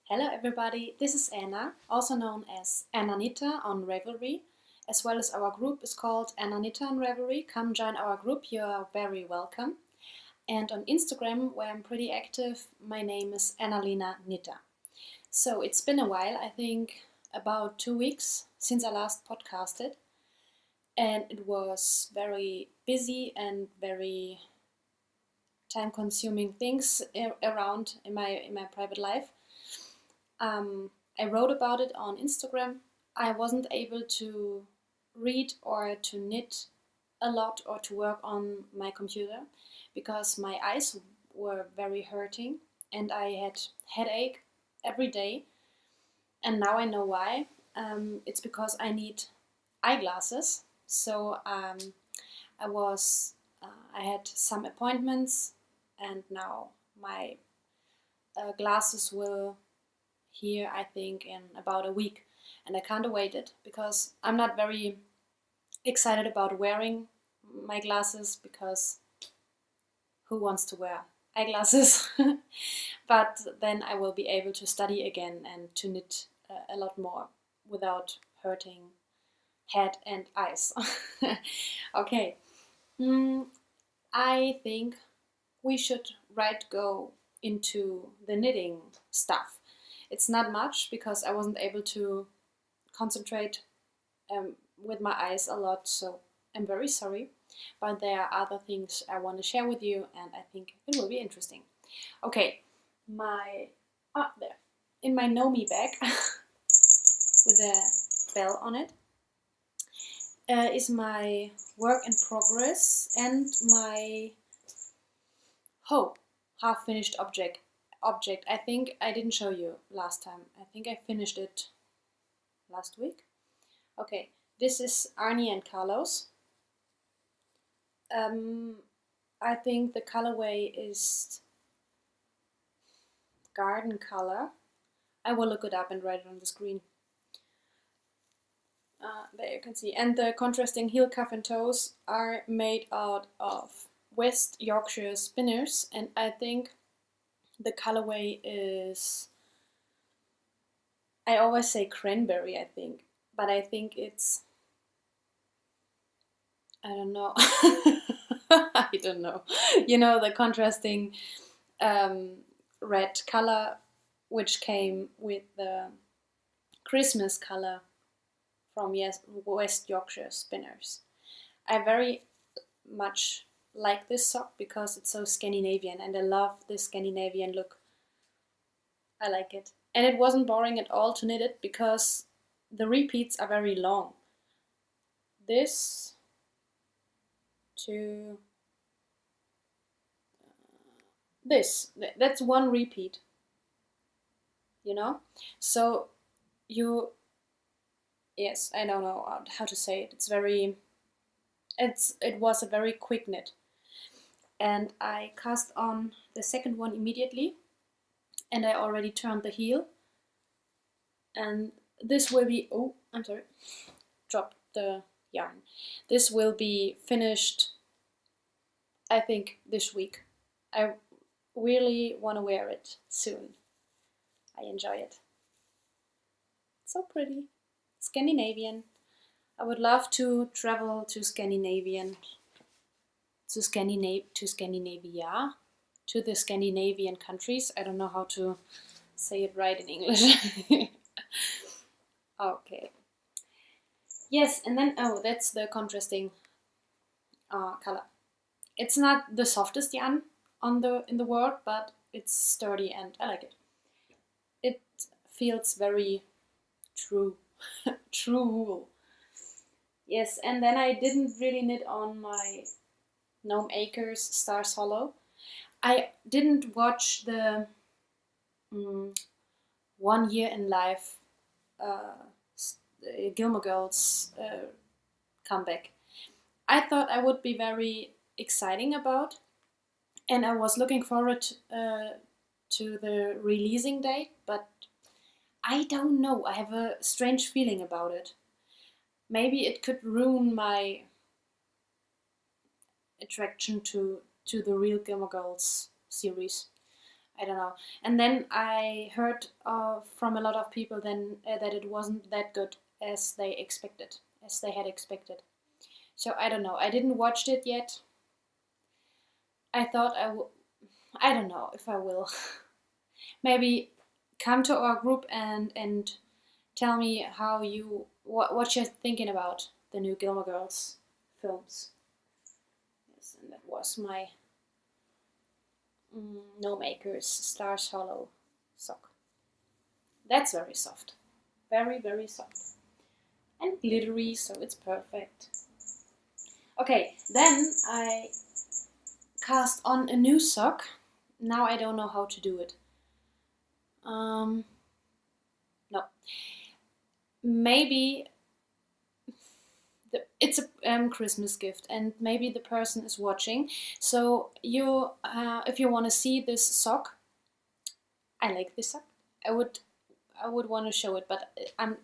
Hello everybody, this is Anna, also known as Ananita on Ravelry, as well as our group is called Ananita on Ravelry. Come join our group, you are very welcome. And on Instagram, where I'm pretty active, my name is Annalena Nitta. So it's been a while, I think about 2 weeks since I last podcasted, and it was very busy and very time-consuming things around in my private life. I wrote about it on Instagram. I wasn't able to read or to knit a lot or to work on my computer because my eyes were very hurting and I had headache every day. And now I know why. It's because I need eyeglasses. So I had some appointments, and now my glasses will here, I think, in about a week, and I can't await it because I'm not very excited about wearing my glasses because who wants to wear eyeglasses? But then I will be able to study again and to knit a lot more without hurting head and eyes. Okay, I think we should go into the knitting stuff. It's not much because I wasn't able to concentrate with my eyes a lot, so I'm very sorry. But there are other things I want to share with you, and I think it will be interesting. Okay, there in my Nomi bag with a bell on it is my work in progress and my half-finished object. I think I didn't show you last time. I think I finished it last week. Okay, this is Arnie and Carlos. I think the colorway is garden color. I will look it up and write it on the screen. There you can see. And the contrasting heel, cuff and toes are made out of West Yorkshire spinners, and I think the colorway is, I always say cranberry, I think, but I think it's, I don't know. I don't know. You know, the contrasting red color which came with the Christmas color from West Yorkshire spinners. I very much like this sock because it's so Scandinavian and I love this Scandinavian look. I like it. And it wasn't boring at all to knit it because the repeats are very long. This to this, that's one repeat, you know? So yes, I don't know how to say it. It was a very quick knit. And I cast on the second one immediately, and I already turned the heel. And this will be, oh, I'm sorry, dropped the yarn. This will be finished, I think, this week. I really want to wear it soon. I enjoy it. So pretty. Scandinavian. I would love to travel to Scandinavia, to the Scandinavian countries. I don't know how to say it right in English. Okay. Yes, and then, oh, that's the contrasting color. It's not the softest yarn in the world, but it's sturdy and I like it. It feels very true. True wool. Yes, and then I didn't really knit on my Gnome Acres Stars Hollow. I didn't watch the 1 year in life Gilmore Girls comeback. I thought I would be very exciting about, and I was looking forward to the releasing date, but I don't know. I have a strange feeling about it. Maybe it could ruin my attraction to the real Gilmore Girls series. I don't know. And then I heard from a lot of people then that it wasn't that good as they expected, as they had expected. So I don't know. I didn't watch it yet. I thought I will. I don't know if I will. Maybe come to our group and tell me how you what you're thinking about the new Gilmore Girls films. Yes, and that was my No Makers Stars Hollow sock. That's very soft. Very, very soft. And glittery, so it's perfect. Okay, then I cast on a new sock. Now I don't know how to do it. No. Maybe it's a Christmas gift, and maybe the person is watching. So you, if you want to see this sock, I like this sock. I would want to show it, but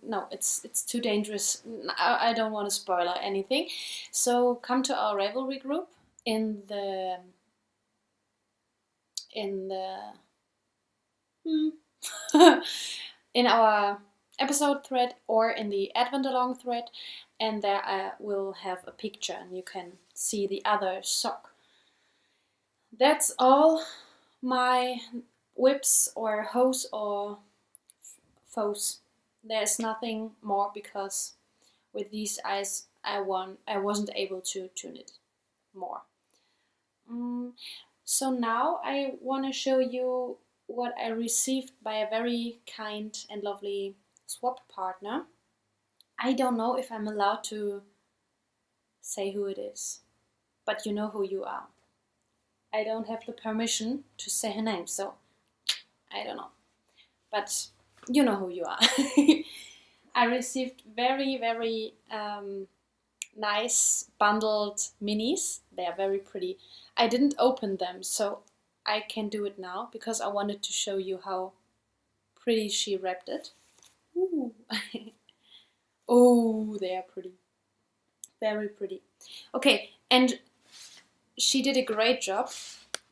no, it's too dangerous. I don't want to spoil anything. So come to our Ravelry group in the in our episode thread or in the Advent Along thread, and there I will have a picture and you can see the other sock. That's all my whips or hose or foes. There's nothing more because with these eyes I wasn't able to tune it more. So now I want to show you what I received by a very kind and lovely swap partner. I don't know if I'm allowed to say who it is, but you know who you are. I don't have the permission to say her name, so I don't know. But you know who you are. I received very, very nice bundled minis. They are very pretty. I didn't open them, so I can do it now because I wanted to show you how pretty she wrapped it. Ooh. Oh, they are pretty. Very pretty. Okay, and she did a great job.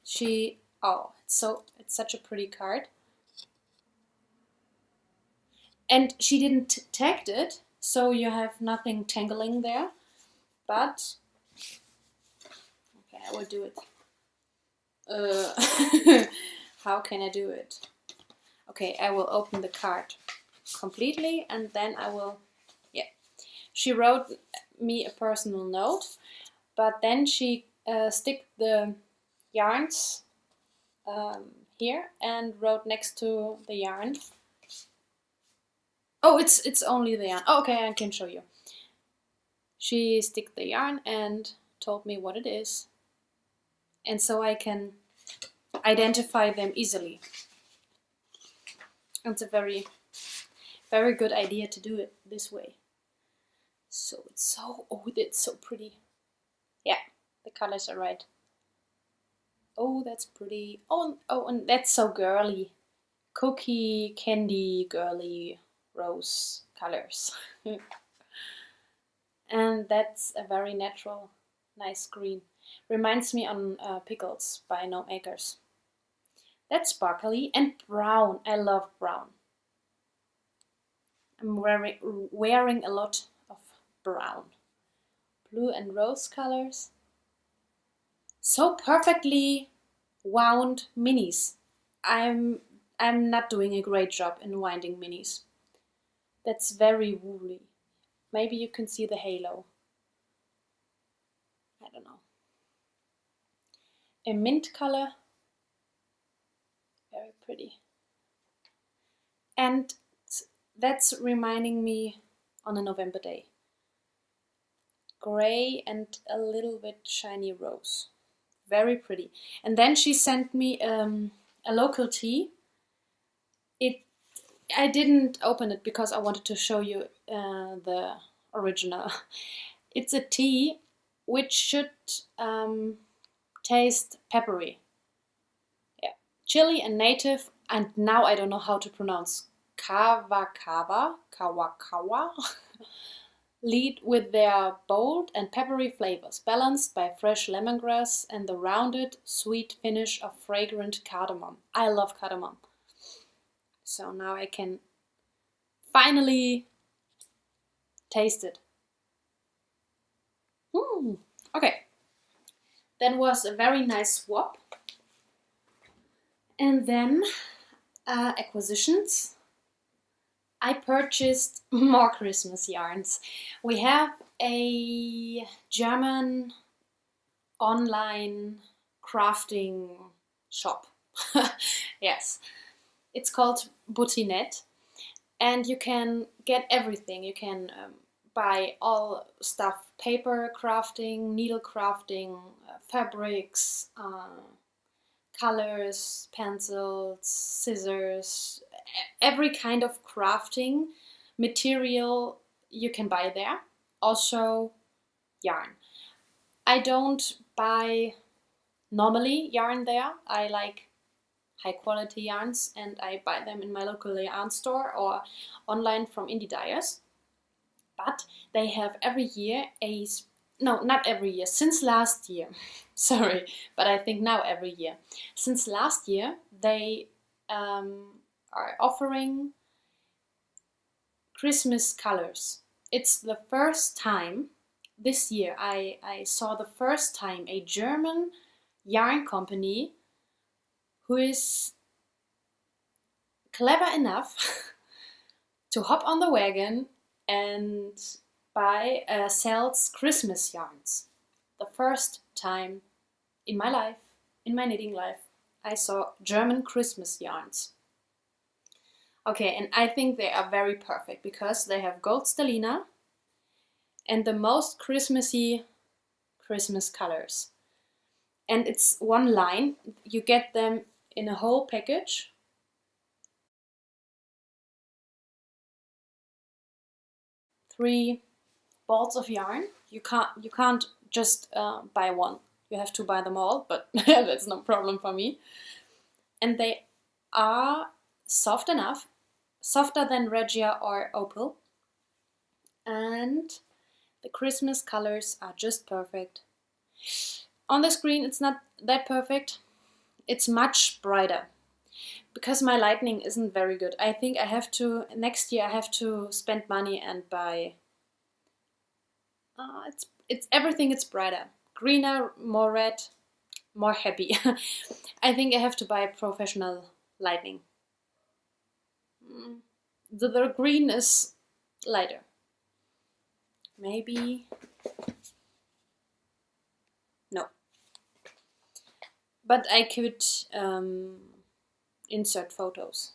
It's such a pretty card. And she didn't tag it, so you have nothing tangling there. But okay, I will do it. How can I do it? Okay, I will open the card completely, and then I will. Yeah, she wrote me a personal note, but then she stick the yarns here and wrote next to the yarn. Oh, it's only the yarn. Oh, okay, I can show you. She stick the yarn and told me what it is, and so I can identify them easily. It's a very, very good idea to do it this way. So it's so pretty. Yeah, the colors are right. Oh, that's pretty. Oh, and that's so girly. Cookie, candy, girly, rose colors. And that's a very natural, nice green. Reminds me on Pickles by No Makers. That's sparkly and brown. I love brown. I'm wearing a lot of brown. Blue and rose colors. So perfectly wound minis. I'm not doing a great job in winding minis. That's very woolly. Maybe you can see the halo. I don't know. A mint color. Very pretty. And that's reminding me on a November day. Gray and a little bit shiny rose. Very pretty. And then she sent me a local tea. I didn't open it because I wanted to show you the original. It's a tea which should taste peppery. Yeah, chili and native, and now I don't know how to pronounce kawakawa. lead with their bold and peppery flavors, balanced by fresh lemongrass and the rounded, sweet finish of fragrant cardamom. I love cardamom. So now I can finally taste it. Okay, that was a very nice swap. And then acquisitions. I purchased more Christmas yarns. We have a German online crafting shop. Yes, it's called Butinet, and you can get everything. You can buy all stuff: paper crafting, needle crafting, fabrics, colors, pencils, scissors, every kind of crafting material you can buy there. Also yarn. I don't buy normally yarn there. I like high quality yarns and I buy them in my local yarn store or online from indie dyers. But they have every year no, not every year, since last year. Sorry, but I think now every year. Since last year, they are offering Christmas colors. It's the first time this year I saw the first time a German yarn company who is clever enough to hop on the wagon and sells Christmas yarns. The first time in my life, in my knitting life, I saw German Christmas yarns. Okay, and I think they are very perfect because they have gold stellina and the most Christmassy Christmas colors. And it's one line. You get them in a whole package. Three balls of yarn. You can't just buy one. You have to buy them all, but that's no problem for me. And they are soft enough, softer than Regia or Opal. And the Christmas colors are just perfect. On the screen it's not that perfect. It's much brighter. Because my lighting isn't very good. I think next year I have to spend money and buy it's everything is brighter. Greener, more red, more happy. I think I have to buy professional lighting. The green is lighter. Maybe. No. But I could insert photos.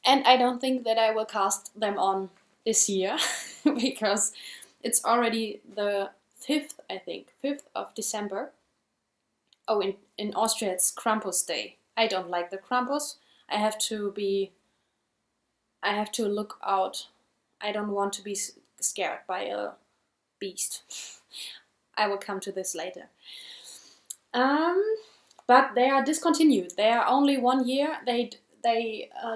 And I don't think that I will cast them on this year because it's already the 5th, I think, 5th of December. Oh, in Austria it's Krampus Day. I don't like the Krampus. I have to look out. I don't want to be scared by a beast. I will come to this later. But they are discontinued. They are only 1 year. They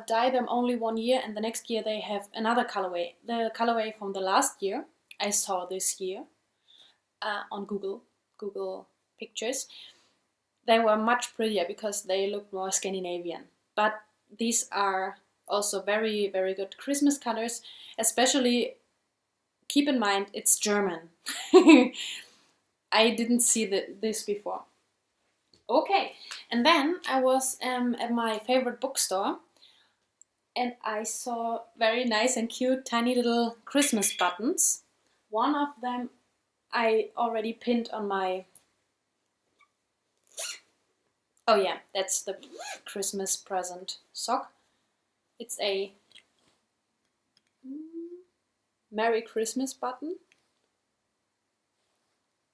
dye them only 1 year, and the next year they have another colorway. The colorway from the last year I saw this year on Google Pictures. They were much prettier because they looked more Scandinavian. But these are also very, very good Christmas colors. Especially, keep in mind, it's German. I didn't see this before. Okay, and then I was at my favorite bookstore and I saw very nice and cute tiny little Christmas buttons. One of them I already pinned on my... Oh yeah, that's the Christmas present sock. It's a Merry Christmas button.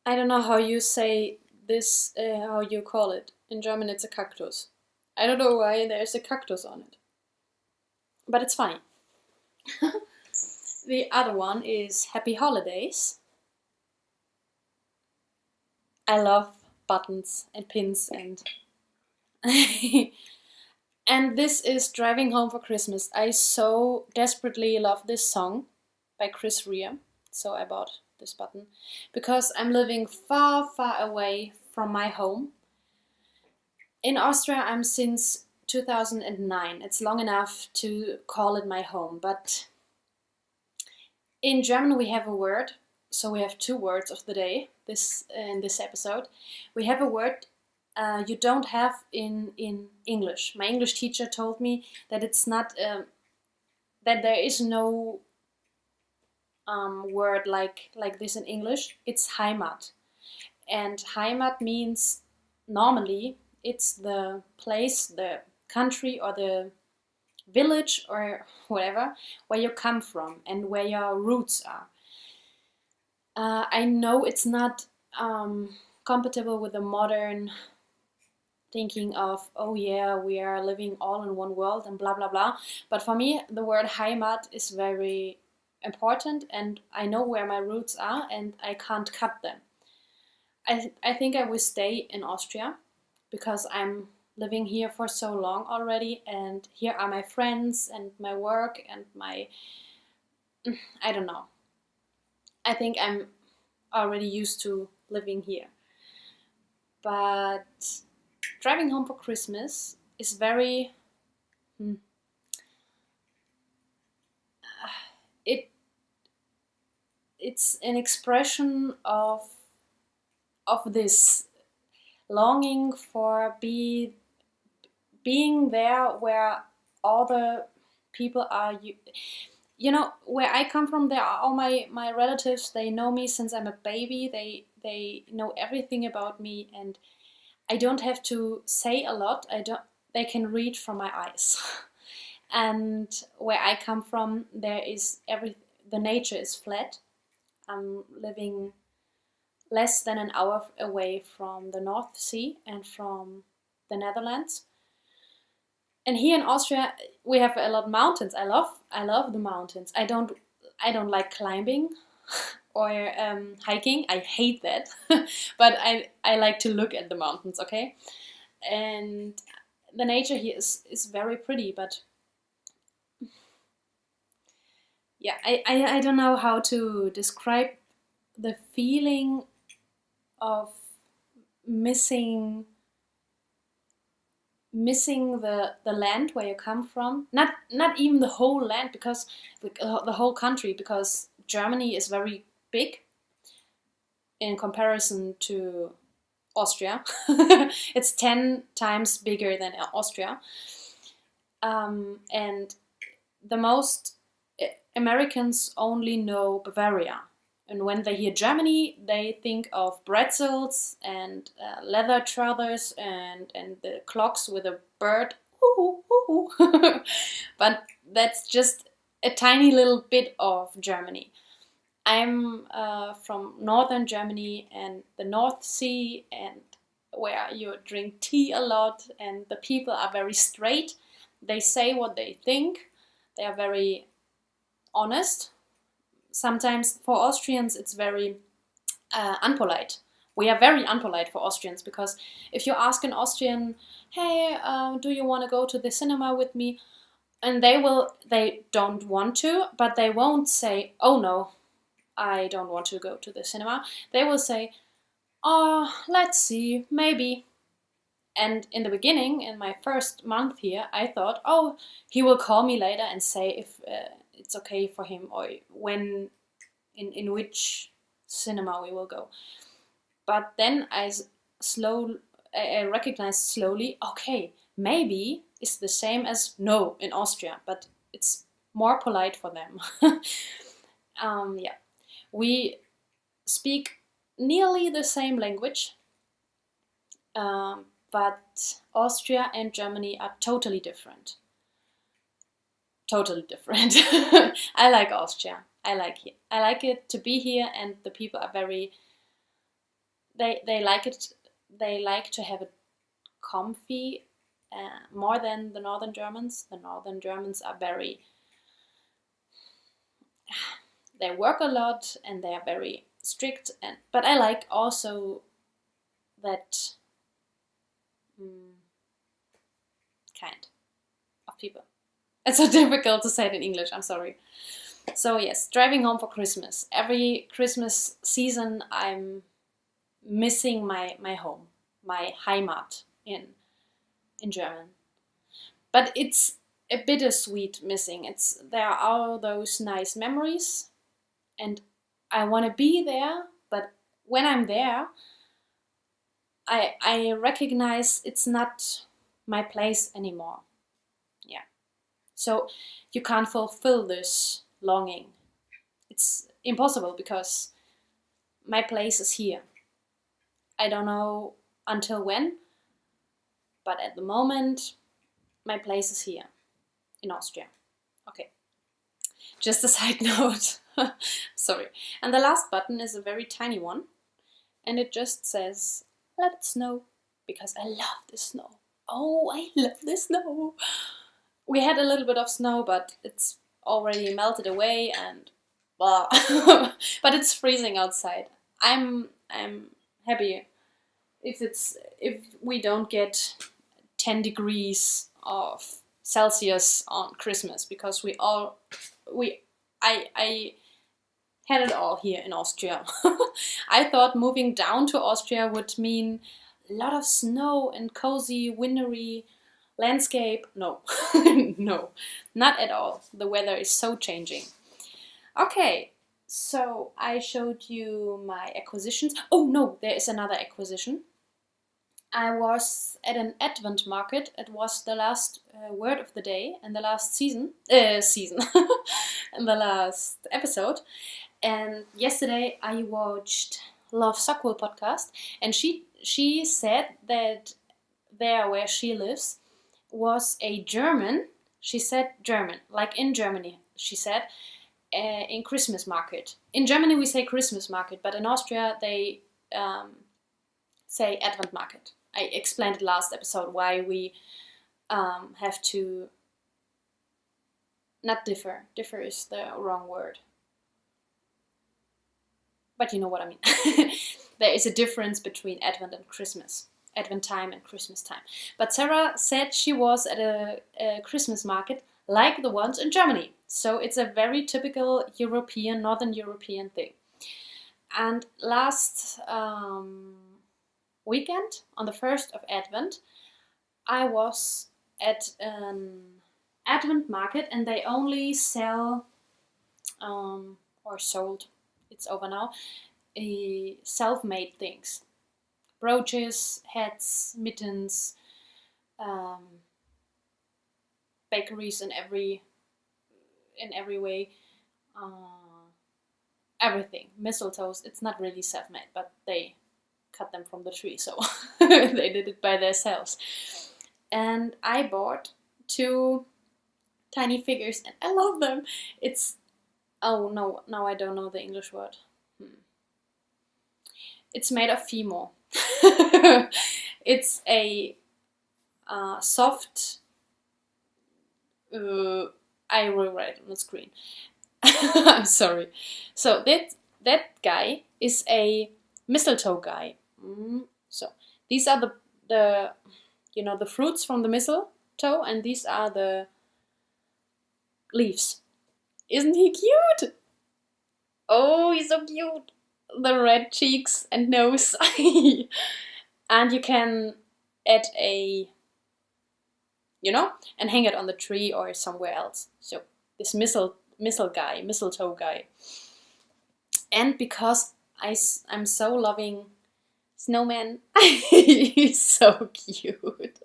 I don't know how you say this, how you call it. In German it's a cactus. I don't know why there's a cactus on it. But it's fine. The other one is Happy Holidays. I love buttons and pins and... And this is Driving Home for Christmas. I so desperately love this song. by Chris Rea. So I bought this button because I'm living far, far away from my home. In Austria, I'm since 2009. It's long enough to call it my home, but in German we have a word, so we have 2 words of the day in this episode. We have a word you don't have in English. My English teacher told me that it's not that there is no word like this in English. It's Heimat, and Heimat means normally it's the place, the country, or the village, or whatever, where you come from and where your roots are. I know it's not compatible with the modern thinking of, oh yeah, we are living all in one world and blah blah blah. But for me, the word Heimat is very important, and I know where my roots are, and I can't cut them. I think I will stay in Austria because I'm living here for so long already, and here are my friends and my work and my, I don't know. I think I'm already used to living here. But driving home for Christmas is very it's an expression of this longing for being there where all the people are. You know, where I come from, there are all my relatives. They know me since I'm a baby. They know everything about me, and I don't have to say a lot. They can read from my eyes. And where I come from, the nature is flat. I'm living less than an hour away from the North Sea and from the Netherlands. And here in Austria, we have a lot of mountains. I love the mountains. I don't like climbing or hiking. I hate that. But I like to look at the mountains. Okay, and the nature here is very pretty. But yeah, I don't know how to describe the feeling of missing the land where you come from. Not even the whole land, because the whole country, because Germany is very big in comparison to Austria. It's 10 times bigger than Austria. And the most Americans only know Bavaria. And when they hear Germany, they think of pretzels and leather trousers and the clocks with a bird. Ooh, ooh, ooh. But that's just a tiny little bit of Germany. I'm from northern Germany and the North Sea, and where you drink tea a lot, and the people are very straight. They say what they think. They are very honest. Sometimes for Austrians it's very unpolite. We are very unpolite for Austrians, because if you ask an Austrian, hey, do you want to go to the cinema with me? And they don't want to, but they won't say, oh no, I don't want to go to the cinema. They will say, oh, let's see, maybe. And in the beginning, in my first month here, I thought, oh, he will call me later and say if it's okay for him, or when, in which cinema we will go. But then I recognized slowly, okay, maybe it's the same as no in Austria, but it's more polite for them. Yeah, we speak nearly the same language, but Austria and Germany are totally different. Totally different. I like Austria. I like it to be here, and the people are very. They like it. They like to have it comfy, more than the Northern Germans. The Northern Germans are very. They work a lot and they are very strict, but I like also that kind of people. It's so difficult to say it in English. I'm sorry. So yes, driving home for Christmas. Every Christmas season I'm missing my home, my Heimat in German. But it's a bittersweet missing. There are all those nice memories, and I want to be there. But when I'm there, I recognize it's not my place anymore. Yeah. So you can't fulfill this longing. It's impossible because my place is here. I don't know until when, but at the moment, my place is here in Austria. Okay, just a side note. Sorry. And the last button is a very tiny one, and it just says, let it snow, because I love the snow. Oh, I love the snow. We had a little bit of snow, but it's already melted away, and blah. But it's freezing outside. I'm happy if we don't get 10 degrees of Celsius on Christmas, because I had it all here in Austria. I thought moving down to Austria would mean a lot of snow and cozy, wintry landscape. No, no, not at all. The weather is so changing. Okay, so I showed you my acquisitions. Oh no, there is another acquisition. I was at an Advent market. It was the last word of the day and the last season, and the last episode. And yesterday I watched Love Sockwell podcast, and she said that there where she lives was a German. She said German, like in Germany. She said in Christmas market. In Germany we say Christmas market, but in Austria they say Advent market. I explained it last episode why we have to not differ. Differ is the wrong word. But you know what I mean. There is a difference between Advent and Christmas. Advent time and Christmas time. But Sarah said she was at a Christmas market like the ones in Germany. So it's a very typical European, Northern European thing. And last weekend, on the 1st of Advent, I was at an Advent market, and they only sell or sold, it's over now, self-made things. Brooches, hats, mittens, bakeries in every way, everything. Mistletoes, it's not really self-made, but they cut them from the tree, so they did it by themselves. And I bought 2 tiny figures, and I love them. Oh no, now I don't know the English word. It's made of Fimo. It's a soft. I will write on the screen. I'm sorry. So that guy is a mistletoe guy. So these are the fruits from the mistletoe, and these are the leaves. Isn't he cute? Oh, he's so cute. The red cheeks and nose. And you can add and hang it on the tree or somewhere else. So this mistletoe guy. And because I'm so loving snowman, he's so cute.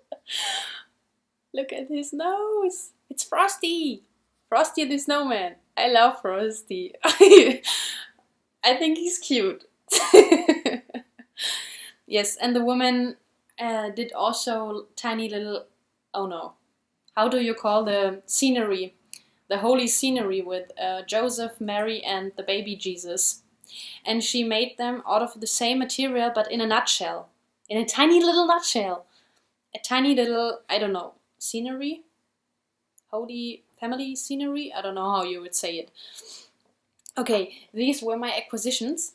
Look at his nose. It's Frosty. Frosty the snowman. I love Frosty. I think he's cute. Yes, and the woman did also tiny little, oh no, how do you call the scenery? The holy scenery with Joseph, Mary, and the baby Jesus. And she made them out of the same material, but in a nutshell. In a tiny little nutshell. A tiny little, I don't know, scenery? Holy family scenery? I don't know how you would say it. Okay, these were my acquisitions.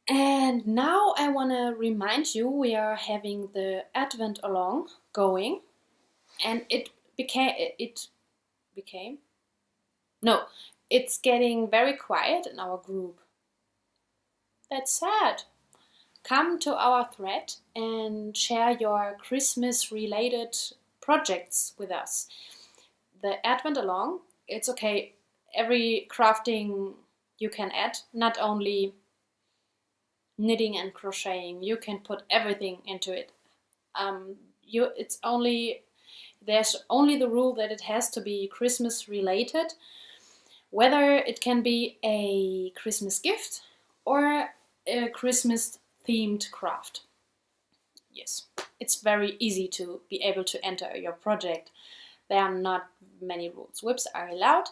And now I want to remind you we are having the Advent along going. And it's getting very quiet in our group. That's sad. Come to our thread and share your Christmas-related projects with us. The Advent along, it's okay. Every crafting you can add, not only knitting and crocheting. You can put everything into it. There's only the rule that it has to be Christmas related. Whether it can be a Christmas gift or a Christmas themed craft. Yes, it's very easy to be able to enter your project. There are not many rules. WIPs are allowed,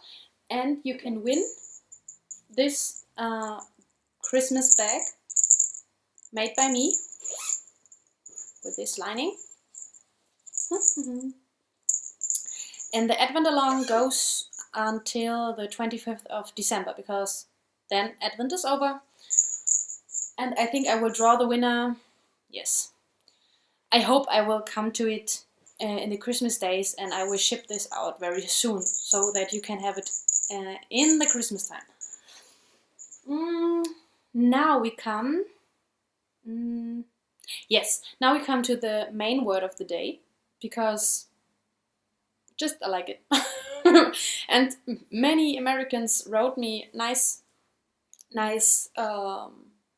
and you can win this Christmas bag made by me with this lining. And the Advent along goes until the 25th of December, because then Advent is over. And I think I will draw the winner. Yes. I hope I will come to it in the Christmas days, and I will ship this out very soon so that you can have it in the Christmas time. Now we come. Yes, now we come to the main word of the day, because just I like it. And many Americans wrote me nice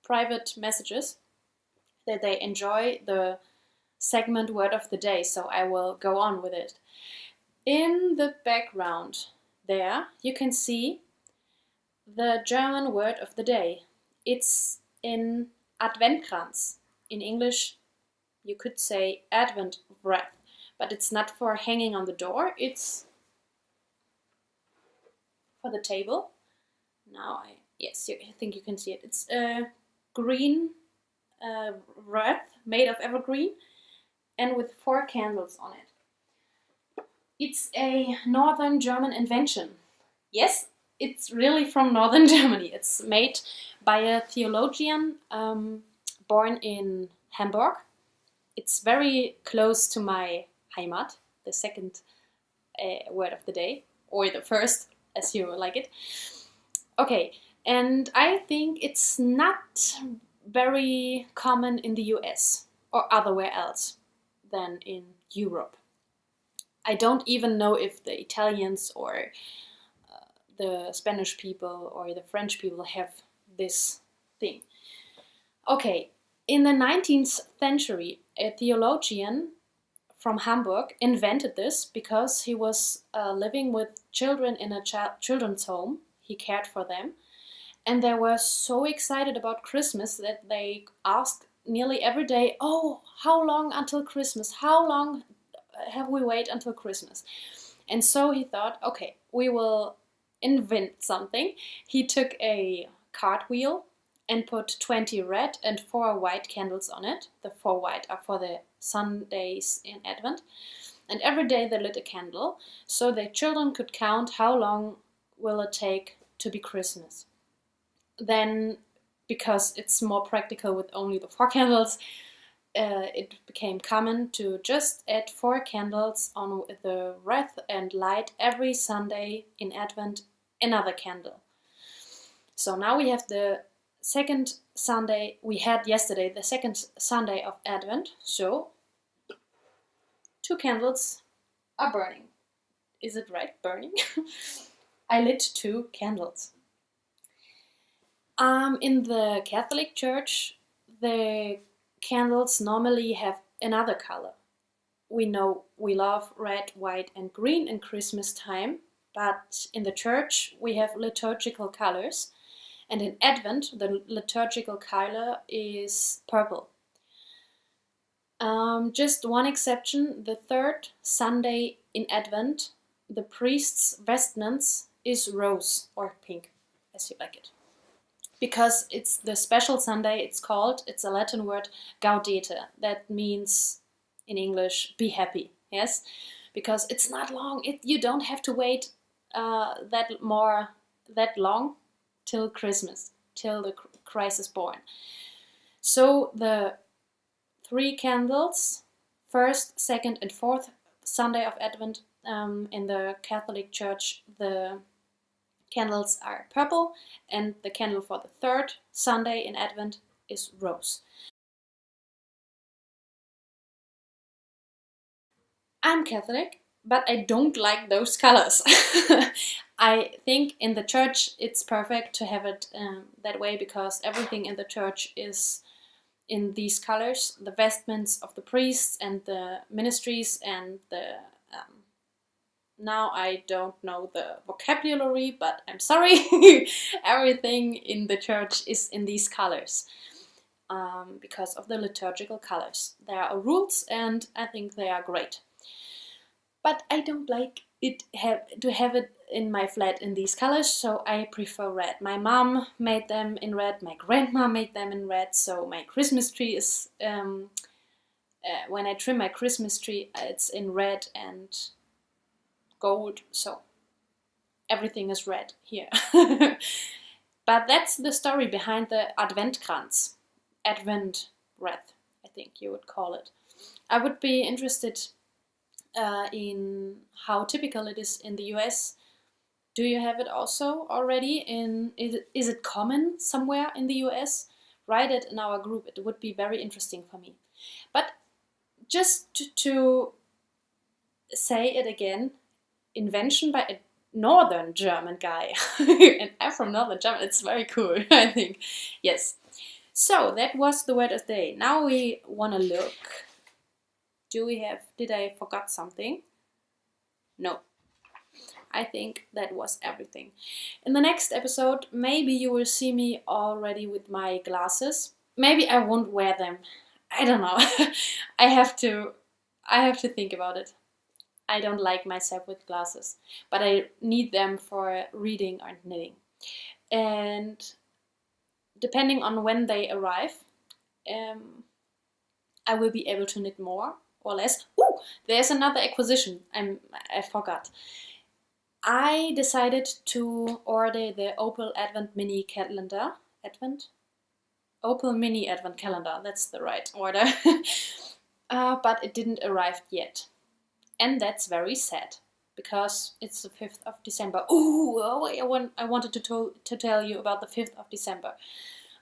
private messages that they enjoy the segment word of the day, so I will go on with it. In the background there you can see the German word of the day. It's in Adventkranz. In English you could say Advent wreath, but it's not for hanging on the door, it's for the table. Now I think you can see it. It's a green wreath made of evergreen and with 4 candles on it. It's a northern German invention. Yes, it's really from northern Germany. It's made by a theologian born in Hamburg. It's very close to my Heimat, the second word of the day, or the first, as you like it. Okay, and I think it's not very common in the US or otherwhere else than in Europe. I don't even know if the Italians or the Spanish people or the French people have this thing. Okay, in the 19th century, a theologian from Hamburg invented this because he was living with children in a children's home. He cared for them, and they were so excited about Christmas that they asked nearly every day, "Oh, how long until Christmas? How long have we wait until Christmas?" And so he thought, okay, we will invent something. He took a cartwheel and put 20 red and 4 white candles on it. The 4 white are for the Sundays in Advent. And every day they lit a candle, so the children could count how long will it take to be Christmas. Then, because it's more practical with only the 4 candles, it became common to just add 4 candles on the wreath and light every Sunday in Advent another candle. So now we have the second Sunday, we had yesterday the second Sunday of Advent, so 2 candles are burning. Is it right, burning? I lit 2 candles. In the Catholic Church, the candles normally have another color. We know we love red, white and green in Christmas time, but in the church we have liturgical colors, and in Advent the liturgical color is purple. Just one exception, the 3rd Sunday in Advent, the priest's vestments is rose or pink, as you like it. Because it's the special Sunday, it's a Latin word, gaudete. That means, in English, be happy, yes? Because it's not long, you don't have to wait that long till Christmas, till the Christ is born. So the 3 candles, 1st, 2nd and 4th Sunday of Advent, in the Catholic Church, the candles are purple, and the candle for the third Sunday in Advent is rose. I'm Catholic, but I don't like those colors. I think in the church it's perfect to have it that way, because everything in the church is in these colors. The vestments of the priests and the ministries and the now I don't know the vocabulary, but I'm sorry. Everything in the church is in these colors because of the liturgical colors. There are rules and I think they are great. But I don't like to have it in my flat in these colors, so I prefer red. My mom made them in red, my grandma made them in red, so my Christmas tree is, when I trim my Christmas tree, it's in red and gold, so everything is red here. But that's the story behind the Adventkranz. Advent wreath, I think you would call it. I would be interested in how typical it is in the US. Do you have it also already? Is it common somewhere in the US? Write it in our group. It would be very interesting for me. But just to say it again, invention by a northern German guy. And I'm from northern Germany. It's very cool, I think. Yes. So that was the word of the day. Now we want to look. Did I forgot something? No. I think that was everything. In the next episode, maybe you will see me already with my glasses. Maybe I won't wear them. I don't know. I have to think about it. I don't like myself with glasses, but I need them for reading and knitting. And depending on when they arrive, I will be able to knit more or less. Ooh, there's another acquisition. I forgot. I decided to order the Opal Advent Mini Calendar. Opal Mini Advent Calendar, that's the right order. But it didn't arrive yet. And that's very sad, because it's the 5th of December. Ooh, I wanted to tell you about the 5th of December.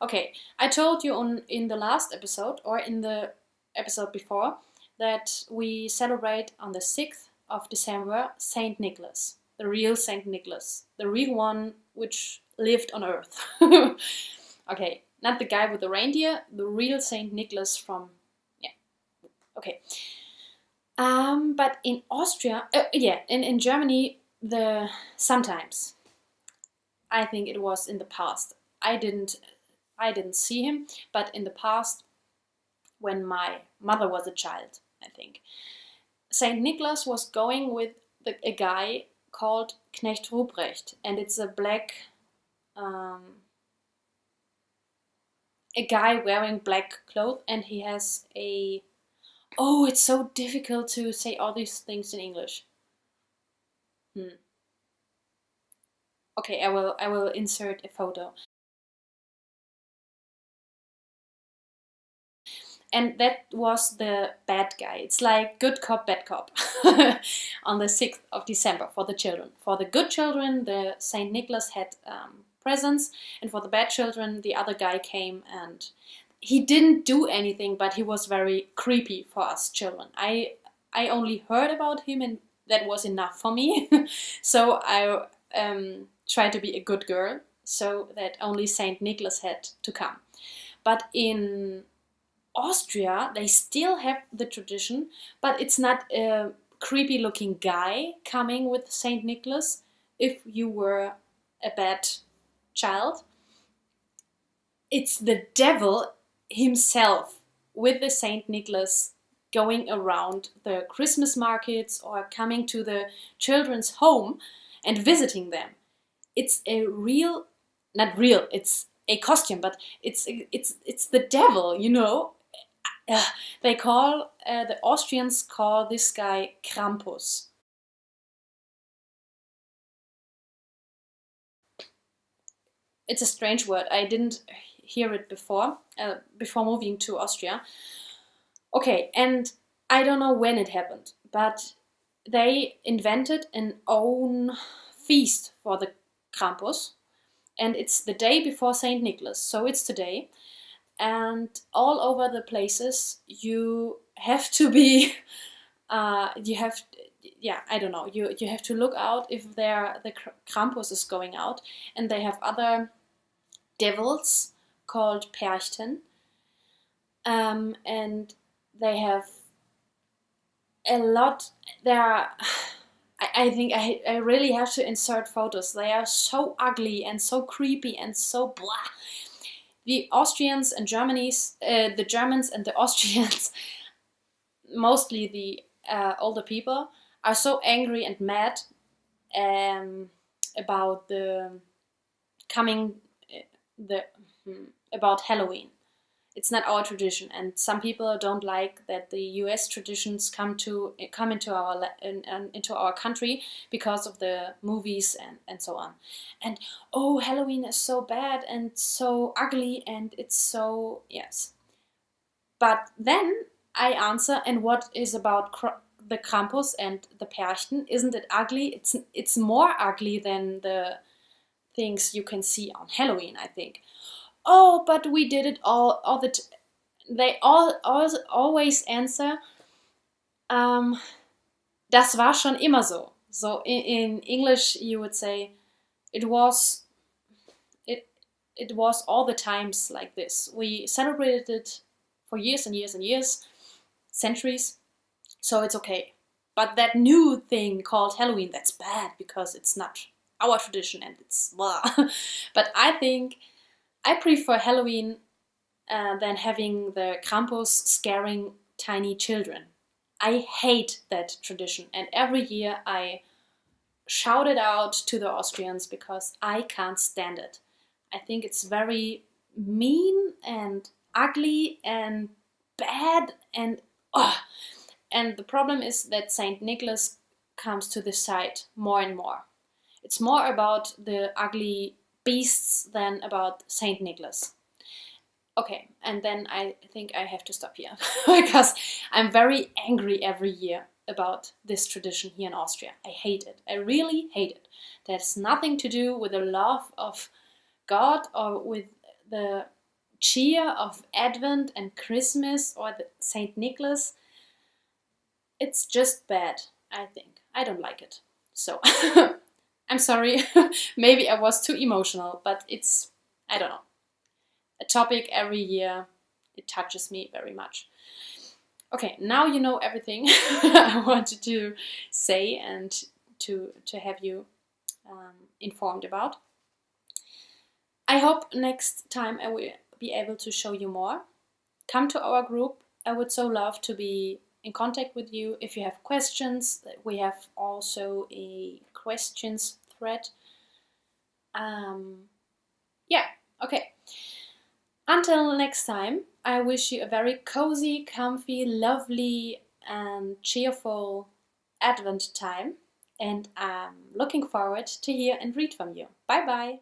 Okay, I told you in the last episode, or in the episode before, that we celebrate on the 6th of December Saint Nicholas. The real Saint Nicholas. The real one which lived on Earth. Okay, not the guy with the reindeer, the real Saint Nicholas from, yeah, okay. But in Austria, in Germany, sometimes, I think it was in the past. I didn't see him, but in the past, when my mother was a child, I think, Saint Nicholas was going with a guy called Knecht Ruprecht, and it's a black, a guy wearing black clothes, and he has a. Oh, it's so difficult to say all these things in English. Okay, I will insert a photo. And that was the bad guy. It's like good cop, bad cop on the 6th of December for the children. For the good children, the Saint Nicholas had presents, and for the bad children, the other guy came and he didn't do anything, but he was very creepy for us children. I only heard about him, and that was enough for me. So I tried to be a good girl, so that only Saint Nicholas had to come. But in Austria, they still have the tradition, but it's not a creepy looking guy coming with Saint Nicholas if you were a bad child. It's the devil himself with the Saint Nicholas going around the Christmas markets or coming to the children's home and visiting them. It's a real, not real, it's a costume, but it's the devil, you know. They call, the Austrians call this guy Krampus. It's a strange word. I didn't hear it before moving to Austria. Okay, and I don't know when it happened, but they invented an own feast for the Krampus, and it's the day before Saint Nicholas, so it's today. And all over the places you have to be, you have, yeah, I don't know, you have to look out if the Krampus is going out, and they have other devils called Perchten, and they have a lot. I think I really have to insert photos. They are so ugly and so creepy and so blah. The Austrians and the Germans and the Austrians, mostly the older people, are so angry and mad about the coming about Halloween. It's not our tradition, and some people don't like that the U.S. traditions come into our country because of the movies and so on. And oh, Halloween is so bad and so ugly, and it's so, yes. But then I answer, and what is about the Krampus and the Perchten? Isn't it ugly? It's more ugly than the things you can see on Halloween, I think. Oh, but we did it all they always answer, das war schon immer so. So in English you would say, it was all the times like this. We celebrated it for years and years and years, centuries, so it's okay. But that new thing called Halloween, that's bad because it's not our tradition and it's blah. But I think I prefer Halloween than having the Krampus scaring tiny children. I hate that tradition, and every year I shout it out to the Austrians because I can't stand it. I think it's very mean and ugly and bad and and the problem is that Saint Nicholas comes to the side more and more. It's more about the ugly beasts than about Saint Nicholas. Okay, and then I think I have to stop here because I'm very angry every year about this tradition here in Austria. I hate it. I really hate it. That has nothing to do with the love of God or with the cheer of Advent and Christmas or the Saint Nicholas. It's just bad, I think. I don't like it. So I'm sorry, maybe I was too emotional, but it's, I don't know, a topic every year. It touches me very much. Okay, now you know everything I wanted to say and to have you informed about. I hope next time I will be able to show you more. Come to our group. I would so love to be in contact with you. If you have questions, we have also a questions thread. Yeah, okay. Until next time, I wish you a very cozy, comfy, lovely and cheerful Advent time, and I'm looking forward to hear and read from you. Bye bye!